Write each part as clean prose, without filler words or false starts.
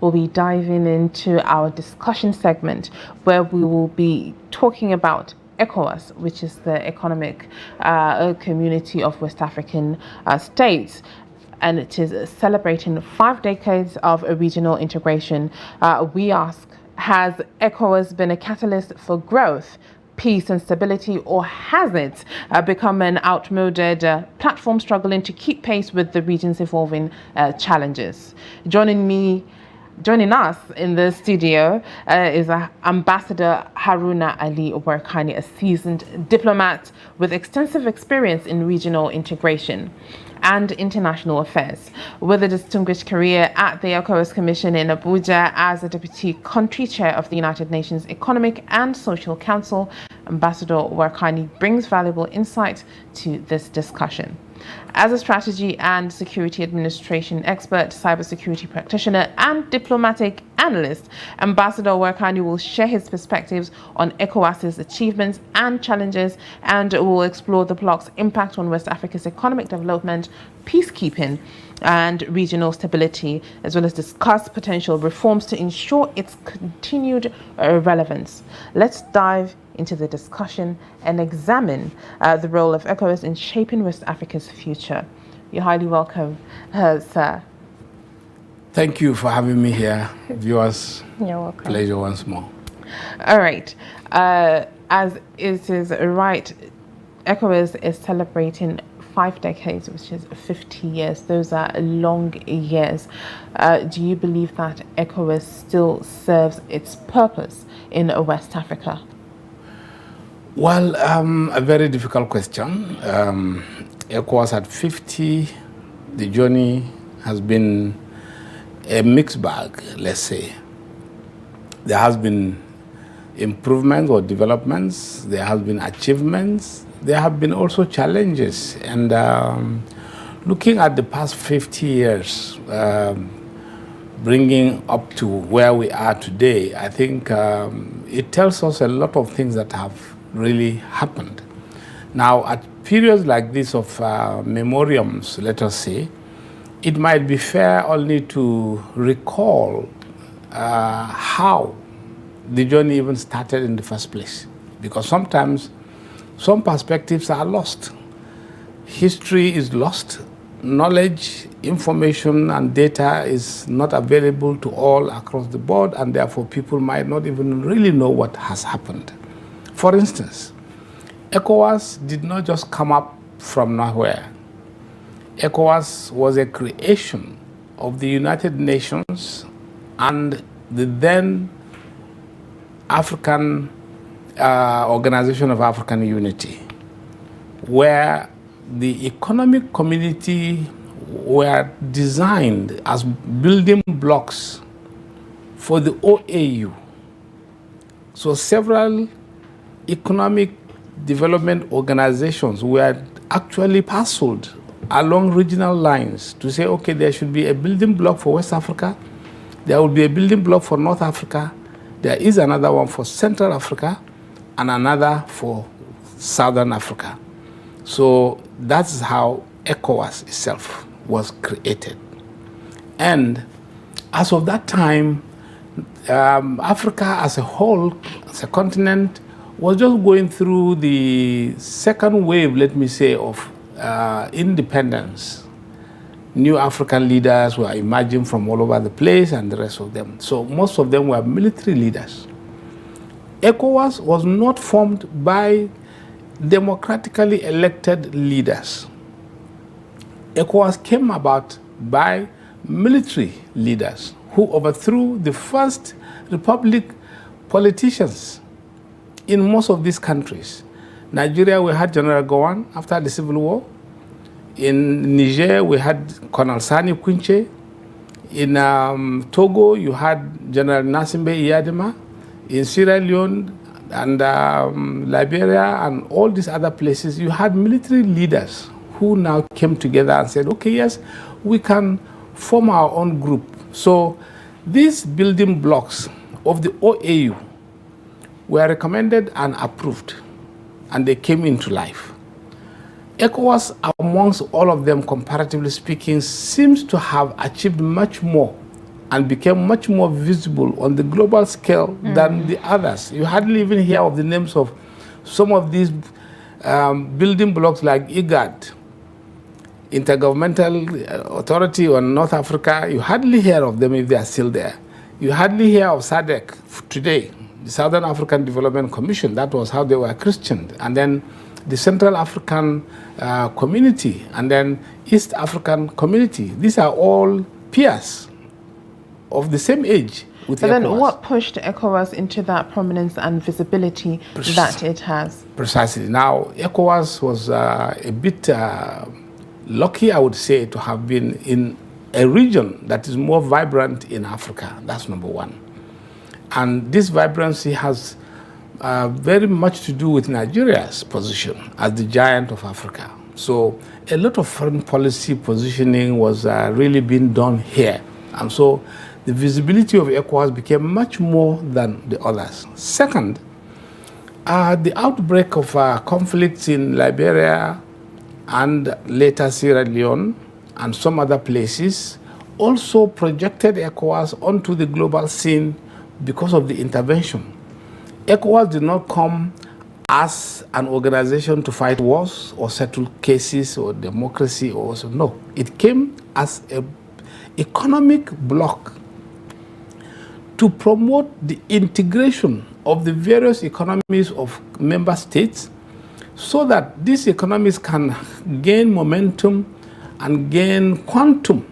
we'll be diving into our discussion segment where we will be talking about ECOWAS, which is the economic community of West African states. And it is celebrating 5 decades of regional integration. We ask, has ECOWAS been a catalyst for growth, peace and stability, or has it become an outmoded platform struggling to keep pace with the region's evolving challenges? Joining us in the studio is Ambassador Haruna Ali Warkani, a seasoned diplomat with extensive experience in regional integration and international affairs, with a distinguished career at the ECOWAS Commission in Abuja as a Deputy Country Chair of the United Nations Economic and Social Council. Ambassador Warkani brings valuable insight to this discussion. As a strategy and security administration expert, cybersecurity practitioner, and diplomatic analyst, Ambassador Warkani will share his perspectives on ECOWAS's achievements and challenges, and will explore the bloc's impact on West Africa's economic development, peacekeeping, and regional stability, as well as discuss potential reforms to ensure its continued relevance. Let's dive into the discussion and examine the role of ECOWAS in shaping West Africa's future. You're highly welcome, sir. Thank you for having me here, viewers. You're welcome. Pleasure once more. All right. As it is right, ECOWAS is celebrating 5 decades, which is 50 years. Those are long years. Do you believe that ECOWAS still serves its purpose in West Africa? Well, a very difficult question. ECOWAS at 50, the journey has been a mixed bag, let's say. There has been improvements or developments, there have been achievements, there have been also challenges. And looking at the past 50 years, bringing up to where we are today, I think it tells us a lot of things that have really happened. Now, at periods like this of memoriams, let us say, it might be fair only to recall how the journey even started in the first place. Because sometimes some perspectives are lost. History is lost. Knowledge, information, and data is not available to all across the board, and therefore people might not even really know what has happened. For instance, ECOWAS did not just come up from nowhere. ECOWAS was a creation of the United Nations and the then African Organization of African Unity, where the economic community were designed as building blocks for the OAU. So several economic development organizations were actually parceled along regional lines to say, okay, there should be a building block for West Africa, there will be a building block for North Africa, there is another one for Central Africa, and another for Southern Africa. So that's how ECOWAS itself was created. And as of that time, Africa as a whole, as a continent, was just going through the second wave, let me say, of independence. New African leaders were emerging from all over the place and the rest of them. So most of them were military leaders. ECOWAS was not formed by democratically elected leaders. ECOWAS came about by military leaders who overthrew the first republic politicians in most of these countries. Nigeria, we had General Gowon after the Civil War. In Niger, we had Colonel Sani Kunche. In Togo, you had General Nasimbe Iyadema. In Sierra Leone and Liberia and all these other places, you had military leaders who now came together and said, okay, yes, we can form our own group. So these building blocks of the OAU were recommended and approved, and they came into life. ECOWAS, amongst all of them, comparatively speaking, seems to have achieved much more and became much more visible on the global scale than the others. You hardly even hear of the names of some of these building blocks like IGAD, Intergovernmental Authority on North Africa. You hardly hear of them if they are still there. You hardly hear of SADC today, the Southern African Development Commission. That was how they were christened. And then the Central African Community, and then East African Community. These are all peers of the same age with But ECOWAS. then what pushed ECOWAS into that prominence and visibility that it has? Precisely. Now, ECOWAS was a bit lucky, I would say, to have been in a region that is more vibrant in Africa. That's number one. And this vibrancy has very much to do with Nigeria's position as the giant of Africa. So a lot of foreign policy positioning was really being done here. And so the visibility of ECOWAS became much more than the others. Second, the outbreak of conflicts in Liberia and later Sierra Leone and some other places also projected ECOWAS onto the global scene because of the intervention. ECOWAS did not come as an organization to fight wars or settle cases or democracy or so. No, it came as an economic bloc to promote the integration of the various economies of member states so that these economies can gain momentum and gain quantum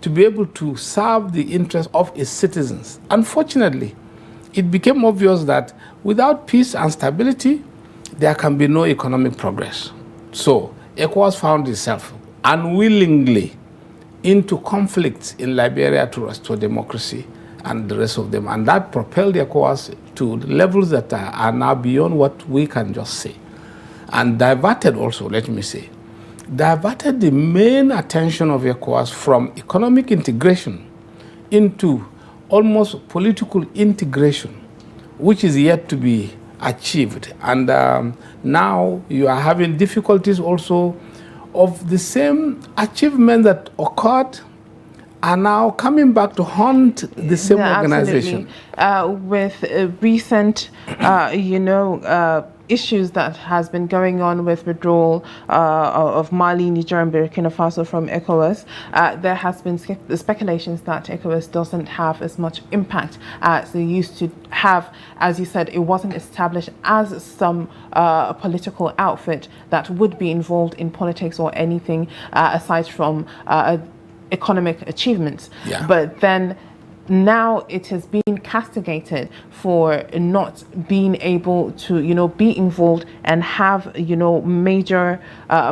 to be able to serve the interests of its citizens. Unfortunately, it became obvious that without peace and stability, there can be no economic progress. So ECOWAS found itself unwillingly into conflicts in Liberia to restore democracy and the rest of them. And that propelled ECOWAS to levels that are now beyond what we can just say. And diverted also, let me say, diverted the main attention of ECOWAS from economic integration into almost political integration, which is yet to be achieved. And now you are having difficulties also of the same achievement that occurred are now coming back to haunt the same organization. With recent, issues that has been going on with withdrawal of Mali, Niger, and Burkina Faso from ECOWAS, there has been speculations that ECOWAS doesn't have as much impact as they used to have. As you said, it wasn't established as some political outfit that would be involved in politics or anything aside from economic achievements. Yeah. But then now it has been castigated for not being able to, be involved and have, major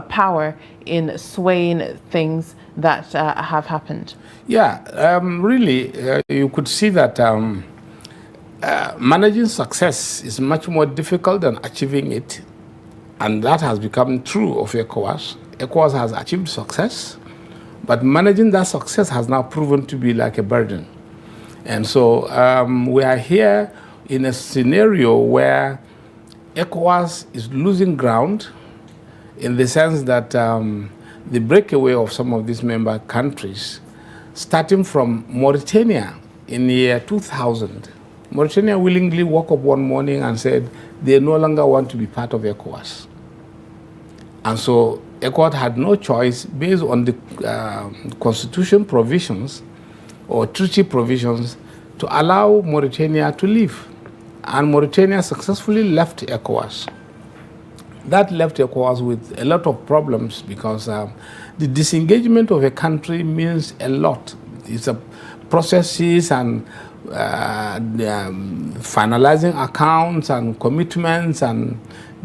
power in swaying things that have happened. Yeah, really, you could see that managing success is much more difficult than achieving it. And that has become true of ECOWAS. ECOWAS has achieved success, but managing that success has now proven to be like a burden. And so we are here in a scenario where ECOWAS is losing ground in the sense that the breakaway of some of these member countries, starting from Mauritania in the year 2000, Mauritania willingly woke up one morning and said they no longer want to be part of ECOWAS. And so ECOWAS had no choice based on the constitution provisions or treaty provisions to allow Mauritania to leave. And Mauritania successfully left ECOWAS. That left ECOWAS with a lot of problems because the disengagement of a country means a lot. It's a processes and finalizing accounts and commitments and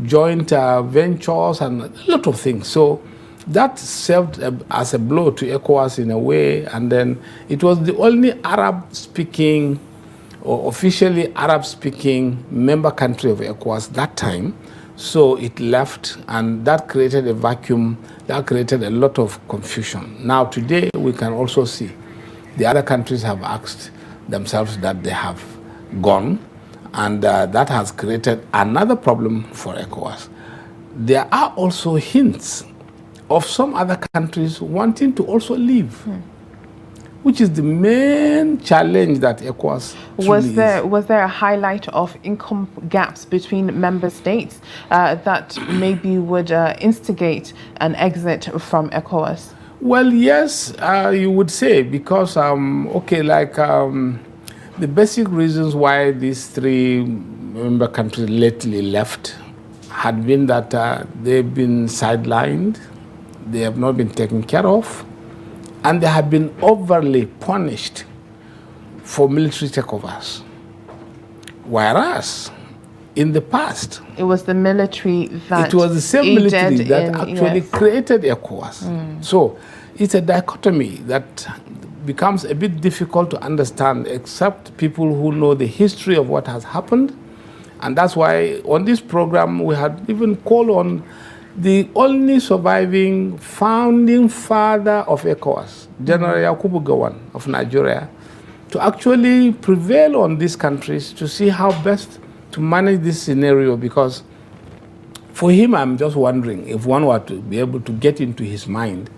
joint ventures and a lot of things. So that served as a blow to ECOWAS in a way, and then it was the only Arab-speaking or officially Arab-speaking member country of ECOWAS that time. So it left, and that created a vacuum, that created a lot of confusion. Now today we can also see the other countries have asked themselves that they have gone, and that has created another problem for ECOWAS. There are also hints of some other countries wanting to also leave. which is the main challenge that ECOWAS was there a highlight of income gaps between member states that maybe would instigate an exit from ECOWAS? Well, yes, you would say, because the basic reasons why these three member countries lately left had been that they've been sidelined, they have not been taken care of, and they have been overly punished for military takeovers. Whereas, in the past, it was the military that it was the same military that actually created ECOWAS. So it's a dichotomy that becomes a bit difficult to understand, except people who know the history of what has happened. And that's why on this program we had even called on the only surviving founding father of ECOWAS, General Yakubu Gowon of Nigeria, to actually prevail on these countries to see how best to manage this scenario. Because for him, I'm just wondering if one were to be able to get into his mind.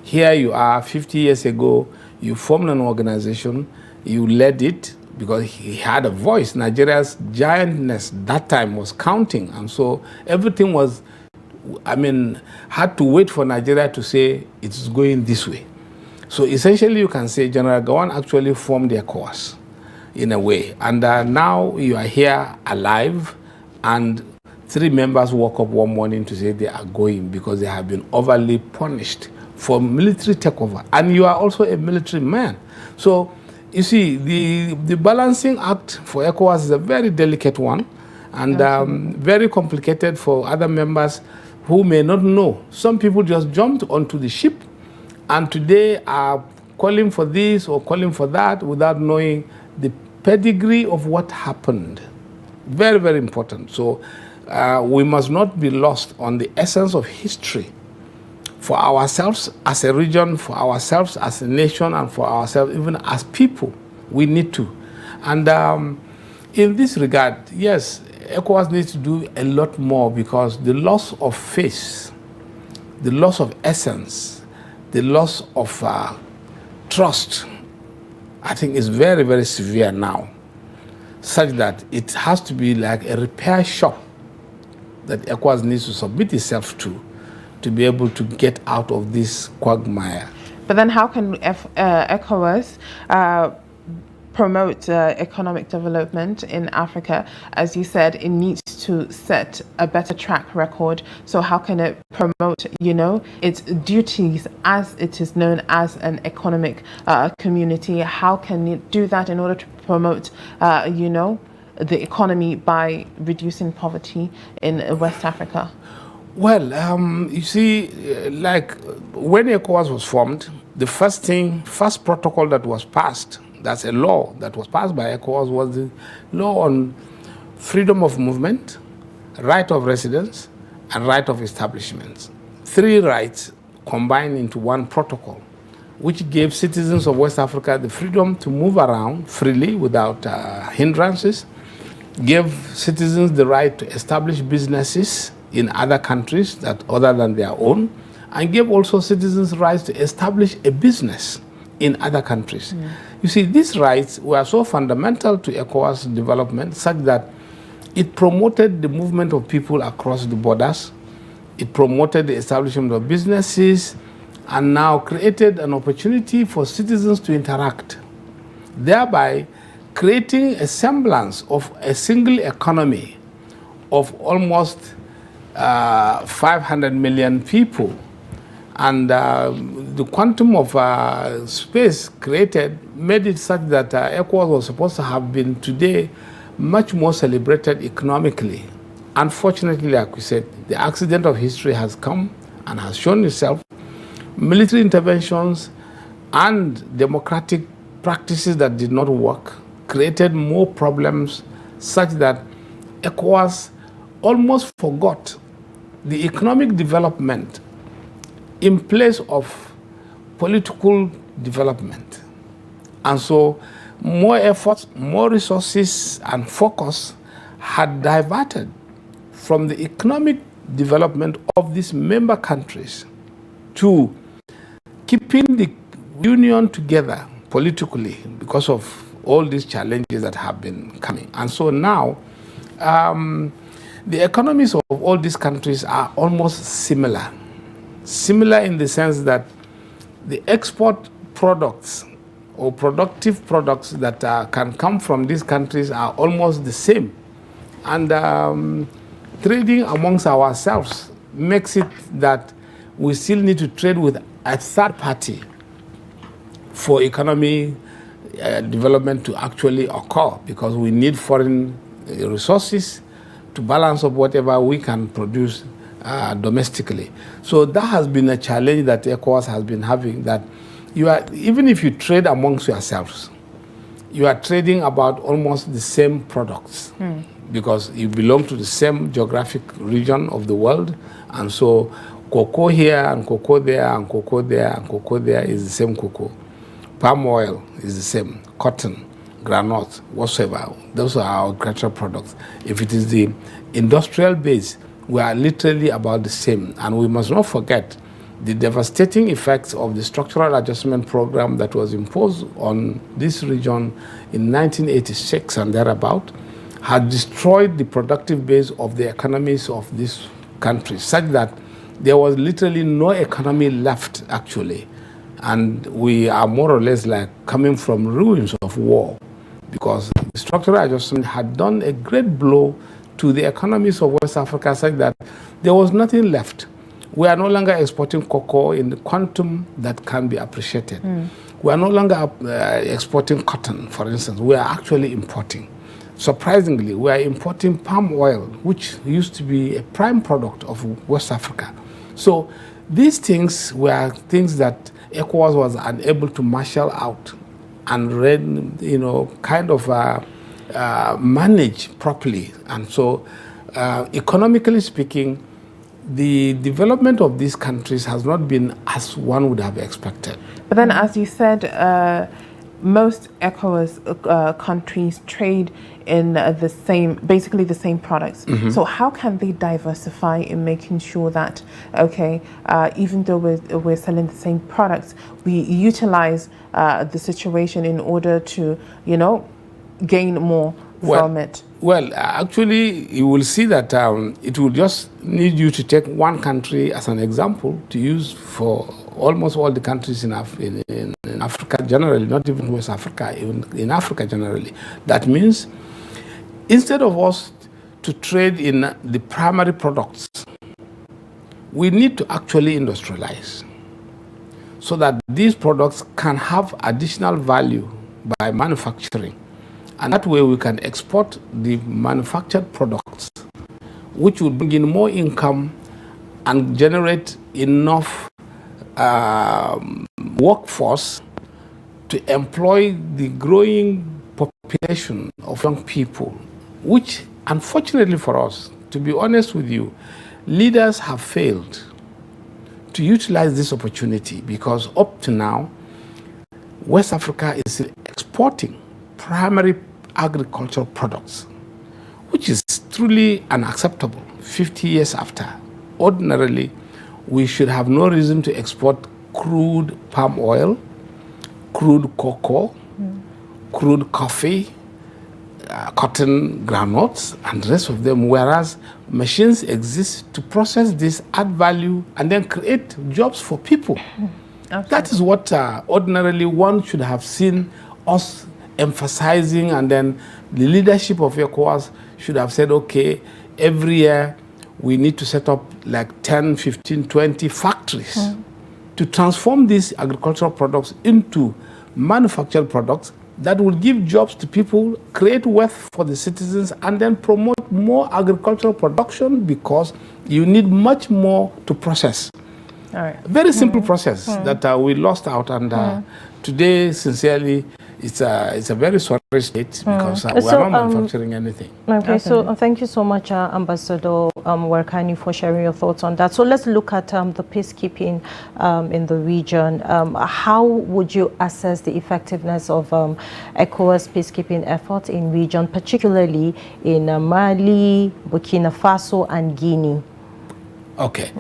Here you are, 50 years ago, you formed an organization, you led it, because he had a voice. Nigeria's giantness that time was counting, and so everything was, had to wait for Nigeria to say it's going this way. So essentially you can say General Gowon actually formed the ECOWAS in a way. And now you are here alive, and three members woke up one morning to say they are going because they have been overly punished for military takeover. And you are also a military man. So you see, the balancing act for ECOWAS is a very delicate one, and very complicated for other members who may not know. Some people just jumped onto the ship and today are calling for this or calling for that without knowing the pedigree of what happened. Very, very important. So we must not be lost on the essence of history for ourselves as a region, for ourselves as a nation, and for ourselves even as people. We need to. And in this regard, yes, ECOWAS needs to do a lot more, because the loss of face, the loss of essence, the loss of trust, I think is very, very severe now, such that it has to be like a repair shop that ECOWAS needs to submit itself to be able to get out of this quagmire. But then how can ECOWAS promote economic development in Africa? As you said, it needs to set a better track record. So how can it promote, its duties as it is known as an economic community? How can it do that in order to promote, the economy by reducing poverty in West Africa? Well, you see, like when ECOWAS was formed, the first protocol that was passed, that's a law that was passed by ECOWAS, was the law on freedom of movement, right of residence, and right of establishment. Three rights combined into one protocol, which gave citizens of West Africa the freedom to move around freely without hindrances, gave citizens the right to establish businesses in other countries other than their own, and gave also citizens rights to establish a business in other countries. You see, these rights were so fundamental to ECOWAS development, such that it promoted the movement of people across the borders, it promoted the establishment of businesses, and now created an opportunity for citizens to interact, thereby creating a semblance of a single economy of almost 500 million people. And the quantum of space created made it such that ECOWAS was supposed to have been today much more celebrated economically. Unfortunately, like we said, the accident of history has come and has shown itself. Military interventions and democratic practices that did not work created more problems, such that ECOWAS almost forgot the economic development in place of political development. And so more efforts, more resources and focus had diverted from the economic development of these member countries to keeping the union together politically because of all these challenges that have been coming. And so now, the economies of all these countries are almost similar. Similar in the sense that the export products or productive products that can come from these countries are almost the same. And trading amongst ourselves makes it that we still need to trade with a third party for economy development to actually occur, because we need foreign resources to balance up whatever we can produce domestically. So that has been a challenge that ECOWAS has been having, that even if you trade amongst yourselves, you are trading about almost the same products because you belong to the same geographic region of the world. And so cocoa here and cocoa there and cocoa there and cocoa there is the same cocoa. Palm oil is the same, cotton, granite, whatsoever. Those are our agricultural products. If it is the industrial base, we are literally about the same. And we must not forget the devastating effects of the structural adjustment program that was imposed on this region in 1986 and thereabout had destroyed the productive base of the economies of these countries, such that there was literally no economy left, actually. And we are more or less like coming from ruins of war, because the structural adjustment had done a great blow to the economies of West Africa, such that there was nothing left. We are no longer exporting cocoa in the quantum that can be appreciated. We are no longer exporting cotton, for instance. We are actually importing. Surprisingly, we are importing palm oil, which used to be a prime product of West Africa. So these things were things that ECOWAS was unable to marshal out and manage properly. And so economically speaking, the development of these countries has not been as one would have expected. But then, as you said, most ECOWAS countries trade in basically the same products. So how can they diversify in making sure that, okay, even though we're selling the same products, we utilize the situation in order to, gain more from it? Well, actually, you will see that it will just need you to take one country as an example to use for almost all the countries in Africa generally, not even West Africa, even in Africa generally. That means instead of us to trade in the primary products, we need to actually industrialize so that these products can have additional value by manufacturing. And that way we can export the manufactured products, which will bring in more income and generate enough workforce to employ the growing population of young people, which, unfortunately for us, to be honest with you, leaders have failed to utilize this opportunity, because up to now, West Africa is exporting primary agricultural products, which is truly unacceptable 50 years after. Ordinarily, we should have no reason to export crude palm oil, crude cocoa, crude coffee, cotton granules, and the rest of them, whereas machines exist to process this, add value, and then create jobs for people. That is what ordinarily one should have seen us emphasizing, and then the leadership of ECOWAS should have said, okay, every year we need to set up like 10, 15, 20 factories to transform these agricultural products into manufactured products that will give jobs to people, create wealth for the citizens, and then promote more agricultural production, because you need much more to process. All right. Very simple process that we lost out, and today, sincerely, it's a very sorry state, because we are not manufacturing anything. Okay, so thank you so much, Ambassador Warkani, for sharing your thoughts on that. So let's look at the peacekeeping in the region. How would you assess the effectiveness of ECOWAS peacekeeping efforts in region, particularly in Mali, Burkina Faso, and Guinea? Okay.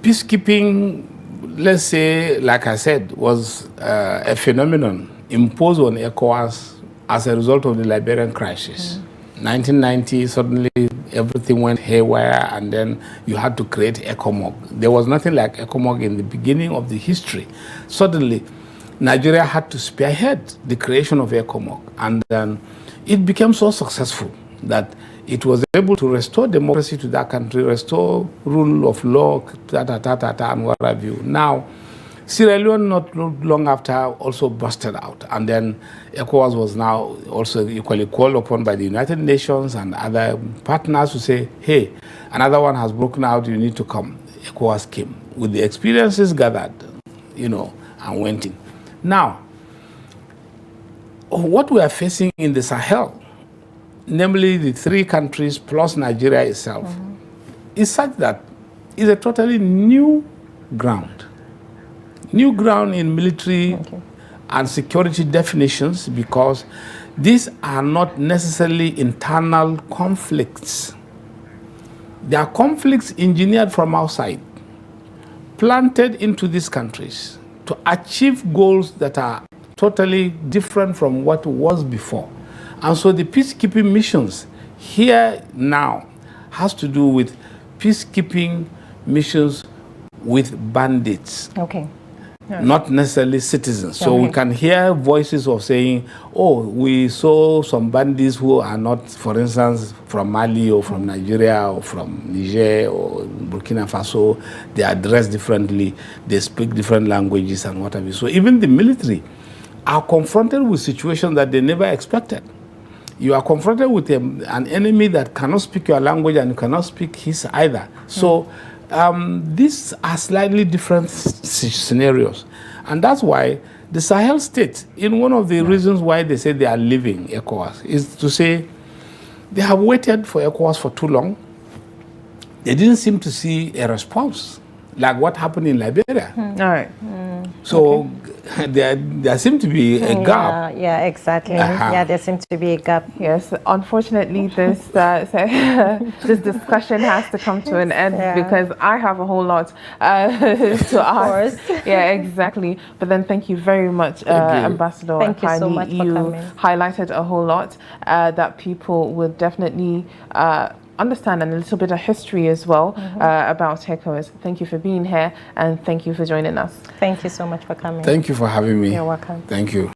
Peacekeeping, let's say, like I said, was a phenomenon imposed on ECOWAS as a result of the Liberian crisis. 1990, suddenly everything went haywire, and then you had to create ECOMOG. There was nothing like ECOMOG in the beginning of the history. Suddenly, Nigeria had to spearhead the creation of ECOMOG, and then it became so successful that it was able to restore democracy to that country, restore rule of law, and what have you. Now, Sierra Leone, not long after, also busted out. And then ECOWAS was now also equally called upon by the United Nations and other partners to say, hey, another one has broken out, you need to come. ECOWAS came with the experiences gathered, and went in. Now, what we are facing in the Sahel, namely the 3 countries plus Nigeria itself, is such that it's a totally new ground. New ground in military and security definitions, because these are not necessarily internal conflicts. They are conflicts engineered from outside, planted into these countries to achieve goals that are totally different from what was before. And so the peacekeeping missions here now has to do with peacekeeping missions with bandits. Not necessarily citizens. So we can hear voices of saying, oh, we saw some bandits who are not, for instance, from Mali or from Nigeria or from Niger or Burkina Faso. They are dressed differently, they speak different languages and what have you. So even the military are confronted with situations that they never expected. You are confronted with an enemy that cannot speak your language and you cannot speak his either. So these are slightly different scenarios. And that's why the Sahel states, in one of the reasons why they say they are leaving ECOWAS, is to say they have waited for ECOWAS for too long. They didn't seem to see a response, like what happened in Liberia. All right. So there seemed to be a gap. Yeah, exactly. Yeah, there seems to be a gap. Yes, unfortunately, this this discussion has to come to an end because I have a whole lot to ask. Yeah, exactly. But then, thank you very much, Ambassador. Thank you so much for coming. Highlighted a whole lot that people will definitely understand, and a little bit of history as well about ECOWAS. Thank you for being here, and thank you for joining us. Thank you so much for coming. Thank you for having me. You're welcome. Thank you.